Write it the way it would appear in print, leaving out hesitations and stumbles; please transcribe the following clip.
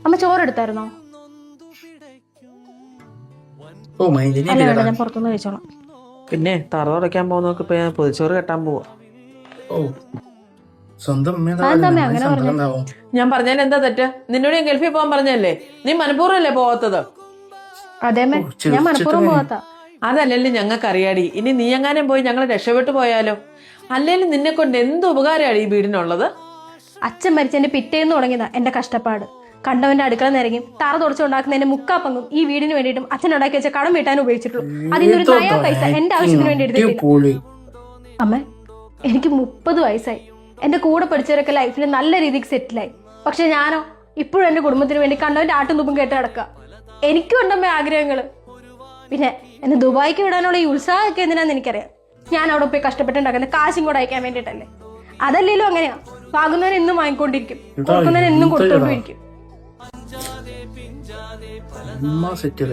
അമ്മ ചോറെടുത്തായിരുന്നോ? അല്ല വേണ്ട, ഞാൻ പുറത്തുനിന്ന് കഴിച്ചോളാം. പിന്നെ തറ തുടയ്ക്കാൻ പോകുന്നവർക്ക് ഇപ്പൊ ഞാൻ പൊതിച്ചോറ് കെട്ടാൻ പോവാ. അങ്ങനെ പറഞ്ഞു. ഞാൻ പറഞ്ഞാൽ എന്താ തെറ്റ്? നിന്നോട് ഞാൻ ഗൾഫിൽ പോകാൻ പറഞ്ഞല്ലേ? നീ മനഃപൂർവ്വമല്ലേ പോവാത്തത്? അതേമേ, ഞാൻ മനഃപൂർവ്വം പോവാത്ത. അതല്ലല്ലോ ഞങ്ങൾക്ക് അറിയാടി. ഇനി നീ എങ്ങാനും പോയി ഞങ്ങൾ രക്ഷപ്പെട്ടു പോയാലോ? അല്ലേലും നിന്നെ കൊണ്ട് എന്ത് ഉപകാരമാണ് ഈ വീടിനുള്ളത്? അച്ഛൻ മരിച്ചെന്റെ പിറ്റേന്ന് തുടങ്ങിയതാ എന്റെ കഷ്ടപ്പാട്. കണ്ടവന്റെ അടുക്കള നിരങ്ങി തറ തുടച്ചുണ്ടാക്കുന്നതിന്റെ മുക്കാപ്പങ്കും ഈ വീടിന് വേണ്ടിയിട്ടും അച്ഛൻ ഉണ്ടാക്കി വെച്ച കടം വീട്ടാൻ ഉപയോഗിച്ചിട്ടുള്ളൂ. അതിനൊരു നയാ പൈസ എന്റെ ആവശ്യത്തിന് വേണ്ടി എടുത്തിട്ടില്ല. അമ്മ, എനിക്ക് 30 വയസ്സായി. എന്റെ കൂടെ പഠിച്ചവരൊക്കെ ലൈഫിൽ നല്ല രീതിക്ക് സെറ്റിലായി. പക്ഷെ ഞാനോ ഇപ്പോഴും എന്റെ കുടുംബത്തിന് വേണ്ടി കണ്ടവന്റെ ആട്ടും തുപ്പും കേട്ട് കിടക്കുക. എനിക്കും ഉണ്ടമ്മ ആഗ്രഹങ്ങള്. പിന്നെ എന്നെ ദുബായിക്ക് വിടാനുള്ള ഈ ഉത്സാഹമൊക്കെ എന്തിനാന്ന് എനിക്കറിയാം. ഞാൻ അവിടെ പോയി കഷ്ടപ്പെട്ടുണ്ടാക്കുന്ന കാശും കൂടെ അയക്കാൻ വേണ്ടിട്ടല്ലേ. അതല്ലേലും അങ്ങനെയാ. വാങ്ങുന്നവൻ എന്നും വാങ്ങിക്കൊണ്ടിരിക്കും, കൊടുക്കുന്നവൻ എന്നും കൊടുത്തോണ്ടിരിക്കും. സെറ്റ്